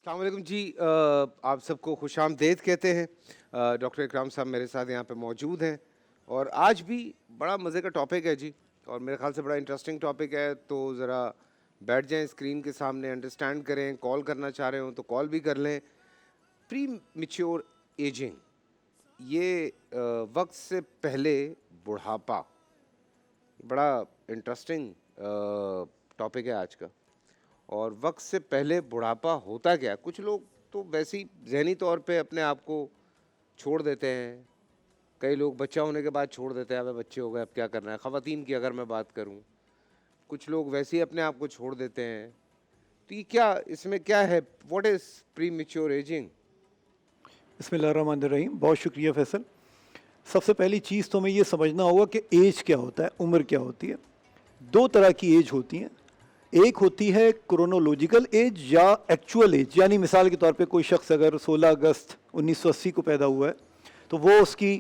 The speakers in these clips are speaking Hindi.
अस्सलाम वालेकुम जी। आप सबको खुशामदीद कहते हैं। डॉक्टर इकराम साहब मेरे साथ यहाँ पे मौजूद हैं और आज भी बड़ा मज़े का टॉपिक है जी, और मेरे ख्याल से बड़ा इंटरेस्टिंग टॉपिक है। तो ज़रा बैठ जाएं स्क्रीन के सामने, अंडरस्टैंड करें। कॉल करना चाह रहे हो तो कॉल भी कर लें। प्री मिच्योर एजिंग, ये वक्त से पहले बुढ़ापा, बड़ा इंटरेस्टिंग टॉपिक है आज का। और वक्त से पहले बुढ़ापा होता क्या? कुछ लोग तो वैसे ही ज़हनी तौर पे अपने आप को छोड़ देते हैं। कई लोग बच्चा होने के बाद छोड़ देते हैं, अब बच्चे हो गए अब क्या करना है। ख़वातीन की अगर मैं बात करूं, कुछ लोग वैसे ही अपने आप को छोड़ देते हैं। तो ये क्या, इसमें क्या है? What is pre mature ageing? बिस्मिल्लाहिर्रहमानिर्रहीम। बहुत शुक्रिया फैसल। सबसे पहली चीज़ तो हमें ये समझना होगा कि एज क्या होता है, उम्र क्या होती है। दो तरह की एज होती हैं। एक होती है क्रोनोलॉजिकल एज या एक्चुअल एज, यानी मिसाल के तौर पे कोई शख्स अगर 16 अगस्त 1980 को पैदा हुआ है तो वो उसकी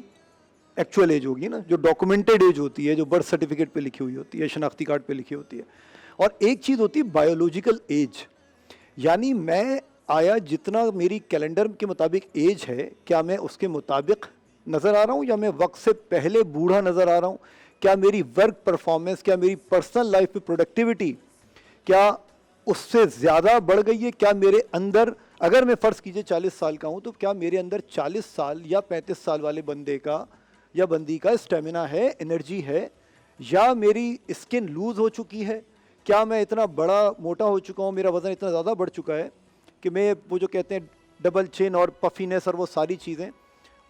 एक्चुअल एज होगी ना, जो डॉक्यूमेंटेड एज होती है, जो बर्थ सर्टिफिकेट पे लिखी हुई होती है, शनाख्ती कार्ड पे लिखी होती है। और एक चीज़ होती है बायोलॉजिकल एज, यानी मैं आया जितना मेरी कैलेंडर के मुताबिक एज है, क्या मैं उसके मुताबिक नज़र आ रहा हूँ या मैं वक्त से पहले बूढ़ा नज़र आ रहा हूँ। क्या मेरी वर्क परफॉर्मेंस, क्या मेरी पर्सनल लाइफ में प्रोडक्टिविटी क्या उससे ज़्यादा बढ़ गई है। क्या मेरे अंदर, अगर मैं फ़र्ज़ कीजिए 40 साल का हूँ, तो क्या मेरे अंदर 40 साल या 35 साल वाले बंदे का या बंदी का स्टेमिना है, एनर्जी है, या मेरी स्किन लूज़ हो चुकी है। क्या मैं इतना बड़ा मोटा हो चुका हूँ, मेरा वज़न इतना ज़्यादा बढ़ चुका है कि मैं वो जो कहते हैं डबल चिन और पफीनेस और वो सारी चीज़ें,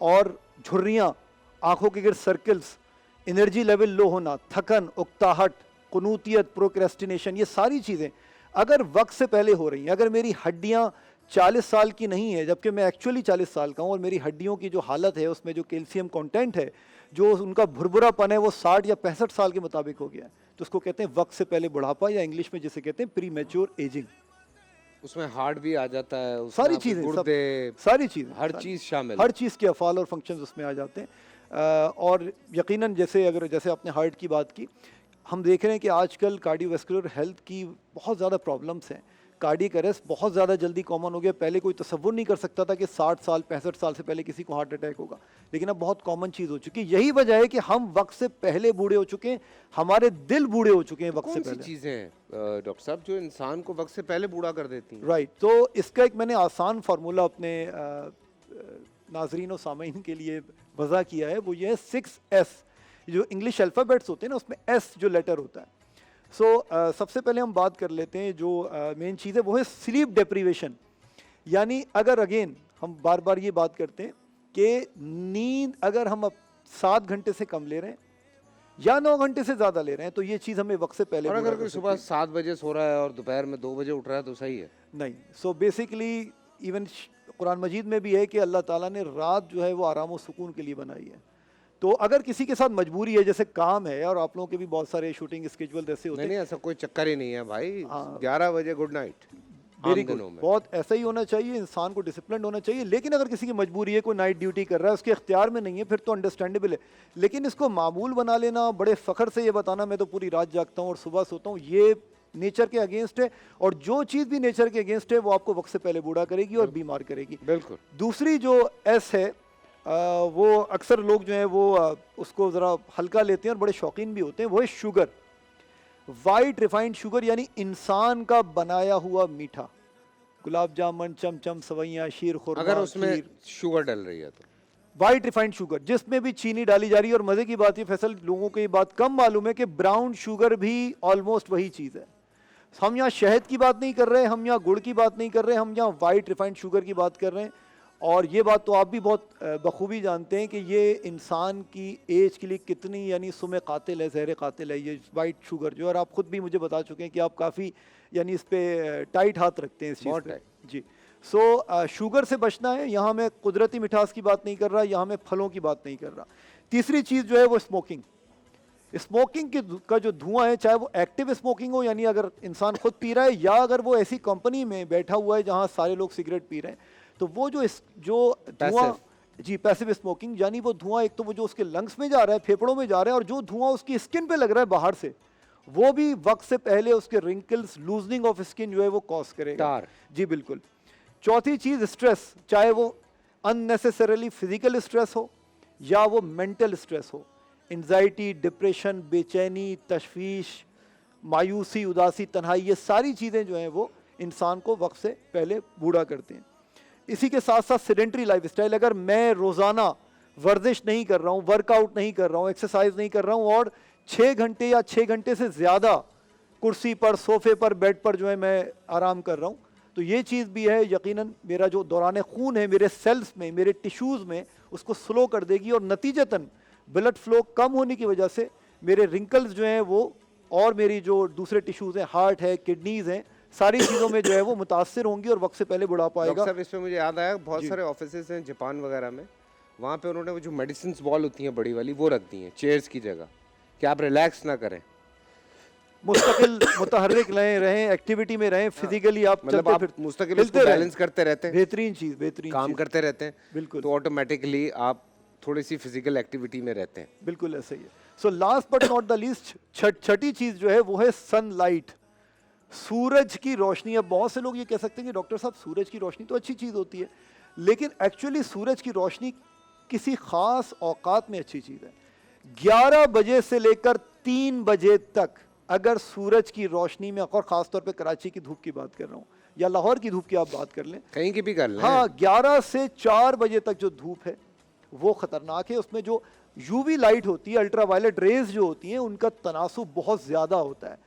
और झुर्रियाँ, आँखों के गिर्द सर्कल्स, एनर्जी लेवल लो होना, थकन, उकताहट, कुनूतियत, प्रोक्रेस्टिनेशन, ये सारी चीज़ें अगर वक्त से पहले हो रही हैं, अगर मेरी हड्डियाँ 40 साल की नहीं है जबकि मैं एक्चुअली 40 साल का हूँ, और मेरी हड्डियों की जो हालत है, उसमें जो कैल्शियम कंटेंट है, जो उनका भुरभुरापन है, वो 60 या 65 साल के मुताबिक हो गया है, तो उसको कहते हैं वक्त से पहले बुढ़ापा, या इंग्लिश में जिसे कहते हैं प्री मैच्योर एजिंग। उसमें हार्ट भी आ जाता है, उसमें सारी आपके चीज़ें, सब गुर्दे, सारी चीज़ें, हर चीज़ शामिल हर है। चीज़ के अफ़ाल और फंक्शंस उसमें आ जाते हैं। और यकीनन जैसे आपने हार्ट की बात की, हम देख रहे हैं कि आजकल कार्डियोवैस्कुलर हेल्थ की बहुत ज़्यादा प्रॉब्लम्स हैं। कार्डियक अरेस्ट बहुत ज़्यादा जल्दी कॉमन हो गया। पहले कोई तसव्वुर नहीं कर सकता था कि 60 साल 65 साल से पहले किसी को हार्ट अटैक होगा, लेकिन अब बहुत कॉमन चीज़ हो चुकी है। यही वजह है कि हम वक्त से पहले बूढ़े हो चुके हैं, हमारे दिल बूढ़े हो चुके हैं वक्त से कौन सी पहले। चीज़ें हैं डॉक्टर साहब जो इंसान को वक्त से पहले बूढ़ा कर देती हैं? राइट, तो इसका एक मैंने आसान फार्मूला अपने नाजरीन और सामीन के लिए वज़ा किया है। वो ये है 6S। जो इंग्लिश अल्फ़ाबेट्स होते हैं ना, उसमें S जो लेटर होता है। सबसे पहले हम बात कर लेते हैं जो मेन चीज़ है, वो है स्लीप डेप्रीवेशन। यानी अगर अगेन हम बार बार ये बात करते हैं कि नींद अगर हम अब 7 घंटे से कम ले रहे हैं या 9 घंटे से ज़्यादा ले रहे हैं, तो ये चीज़ हमें वक्त से पहले और बूढ़ा अगर कर कोई सकती सुबह है। 7 बजे सो रहा है और दोपहर में 2 बजे उठ रहा है तो सही है? नहीं, बेसिकली इवन कुरान मजीद में भी है कि अल्लाह ताला ने रात जो है वो आराम और सुकून के लिए बनाई है। तो अगर किसी के साथ मजबूरी है, जैसे काम है, और आप लोगों के भी बहुत सारे शूटिंग स्केड्यूल ऐसे होते नहीं हैं। नहीं, ऐसा कोई चक्कर ही नहीं है भाई। हाँ, 11 बजे good night very I'm good, दिनों में। बहुत ऐसा ही होना चाहिए, इंसान को डिसिप्लिन होना चाहिए। लेकिन अगर किसी की मजबूरी है, कोई नाइट ड्यूटी कर रहा है, उसके इख्तियार में नहीं है, फिर तो अंडरस्टैंडेबल है। लेकिन इसको मामूल बना लेना, बड़े फ़ख्र से ये बताना मैं तो पूरी रात जागता हूँ और सुबह सोता हूँ, ये नेचर के अगेंस्ट है। और जो चीज़ भी नेचर के अगेंस्ट है वो आपको वक्त से पहले बूढ़ा करेगी और बीमार करेगी। बिल्कुल। दूसरी जो एस है, वो अक्सर लोग जो है वो उसको ज़रा हल्का लेते हैं और बड़े शौकीन भी होते हैं, वो है शुगर। वाइट रिफाइंड शुगर, यानी इंसान का बनाया हुआ मीठा, गुलाब जामुन, चमचम, सवैयाँ, शीर खुरमा, अगर उसमें खीर, शुगर डल रही है तो? वाइट रिफाइंड शुगर जिसमें भी चीनी डाली जा रही है। और मज़े की बात ये फैसल, लोगों को ये बात कम मालूम है कि ब्राउन शुगर भी ऑलमोस्ट वही चीज़ है। हम यहाँ शहद की बात नहीं कर रहे, हम यहाँ गुड़ की बात नहीं कर रहे, हम यहाँ वाइट रिफाइंड शुगर की बात कर रहे हैं। और ये बात तो आप भी बहुत बखूबी जानते हैं कि ये इंसान की एज के लिए कितनी, यानी सुमे कातिल है, जहर कातिल है ये वाइट शुगर जो। और आप ख़ुद भी मुझे बता चुके हैं कि आप काफ़ी, यानी इस पर टाइट हाथ रखते हैं इस चीज़ पे जी। शुगर से बचना है। यहाँ मैं कुदरती मिठास की बात नहीं कर रहा, यहाँ मैं फलों की बात नहीं कर रहा। तीसरी चीज़ जो है वो स्मोकिंग। स्मोकिंग का जो धुआं है, चाहे वो एक्टिव स्मोकिंग हो, यानी अगर इंसान खुद पी रहा है, या अगर वो ऐसी कंपनी में बैठा हुआ है जहाँ सारे लोग सिगरेट पी रहे हैं, तो वो जो धुआं, जी पैसिव स्मोकिंग, यानी वो धुआं एक तो वो जो उसके लंग्स में जा रहा है, फेफड़ों में जा रहा है, और जो धुआं उसकी स्किन पे लग रहा है बाहर से, वो भी वक्त से पहले उसके रिंकल्स, लूजनिंग ऑफ स्किन जो है वो कॉज करेगा। जी बिल्कुल। चौथी चीज़ स्ट्रेस, चाहे वो अननेसेसरली फिजिकल स्ट्रेस हो या वो मेंटल स्ट्रेस हो, एंजाइटी, डिप्रेशन, बेचैनी, तशवीश, मायूसी, उदासी, तन्हाई, ये सारी चीज़ें जो हैं वो इंसान को वक्त से पहले बूढ़ा करते हैं। इसी के साथ साथ सेडेंट्री लाइफस्टाइल, अगर मैं रोज़ाना वर्जिश नहीं कर रहा हूँ, वर्कआउट नहीं कर रहा हूँ, एक्सरसाइज नहीं कर रहा हूँ और 6 घंटे या 6 घंटे से ज़्यादा कुर्सी पर, सोफे पर, बेड पर जो है मैं आराम कर रहा हूँ, तो ये चीज़ भी है यकीनन मेरा जो दौरान खून है मेरे सेल्स में, मेरे टिश्यूज़ में, उसको स्लो कर देगी और नतीजतन ब्लड फ्लो कम होने की वजह से मेरे रिंकल्स जो हैं वो और मेरी जो दूसरे टिश्यूज़ हैं, हार्ट है, किडनीज़ हैं, सारी चीज़ों में जो है वो मुतासर होंगी और वक्त से पहले बुढ़ापा डॉक्टर आएगा। साहब इसमें मुझे याद आया, बहुत सारे ऑफिसेज हैं जापान वगैरह में, वहाँ पे उन्होंने वो जो मेडिसिन बॉल होती हैं बड़ी वाली वो रख दी हैं चेयर्स की जगह, कि आप रिलैक्स ना करें, मुस्तकिल मुतहर्रिक रहें, एक्टिविटी में रहें, फिजिकली आप मतलब चलते आप फिरते मुस्तकिल हिलते उसको रहें। बैलेंस करते रहते हैं, बेहतरीन चीज़, बेहतरीन काम चीज़। करते रहते हैं, बिल्कुल। तो ऑटोमेटिकली आप थोड़ी सी फिजिकल एक्टिविटी में रहते हैं। बिल्कुल ऐसा ही है। So last but not the least, छठी चीज़ जो है वो है सनलाइट, सूरज की रोशनी। अब बहुत से लोग ये कह सकते हैं कि डॉक्टर साहब सूरज की रोशनी तो अच्छी चीज़ होती है, लेकिन एक्चुअली सूरज की रोशनी किसी ख़ास औकात में अच्छी चीज़ है। 11 बजे से लेकर 3 बजे तक अगर सूरज की रोशनी में, और ख़ास तौर पे कराची की धूप की बात कर रहा हूँ या लाहौर की धूप की आप बात कर लें, कहीं की भी कर लें। हाँ, 11 से 4 बजे तक जो धूप है वो ख़तरनाक है। उसमें जो यूवी लाइट होती है, अल्ट्रावायलेट रेज जो होती हैं, उनका तनासुब बहुत ज़्यादा होता है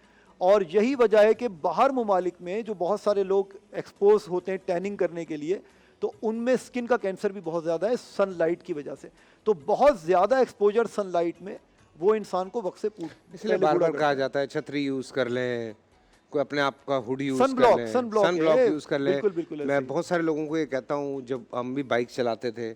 और यही वजह है कि बाहर ममालिक में जो बहुत सारे लोग एक्सपोज होते हैं टैनिंग करने के लिए, तो उनमें स्किन का कैंसर भी बहुत ज़्यादा है सनलाइट की वजह से। तो बहुत ज़्यादा एक्सपोजर सनलाइट में वो इंसान को वक्त से इसलिए बार बार कहा जाता है छतरी यूज़ कर लें, कोई अपने आप का हुड यूज़ कर सनब्लॉक, लें, सनब्लॉक सनब्लॉक है, यूज़ कर लें। बिल्कुल, बिल्कुल ऐसे मैं ही। बहुत सारे लोगों को ये कहता हूँ, जब हम भी बाइक चलाते थे,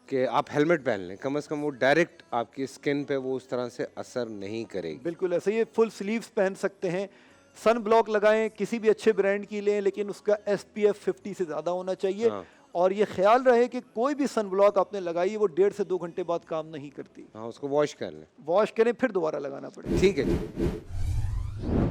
कि आप हेलमेट पहन लें, कम से कम वो डायरेक्ट आपकी स्किन पे वो उस तरह से असर नहीं करेगी। बिल्कुल ऐसे ही। फुल स्लीव्स पहन सकते हैं, सन ब्लॉक लगाएं, किसी भी अच्छे ब्रांड की लें, लेकिन उसका SPF 50 से ज़्यादा होना चाहिए। हाँ। और ये ख्याल रहे कि कोई भी सन ब्लॉक आपने लगाई है वो 1.5 से 2 घंटे बाद काम नहीं करती। हाँ, उसको वॉश कर लें। वॉश करें फिर दोबारा लगाना पड़ेगा। ठीक है जी।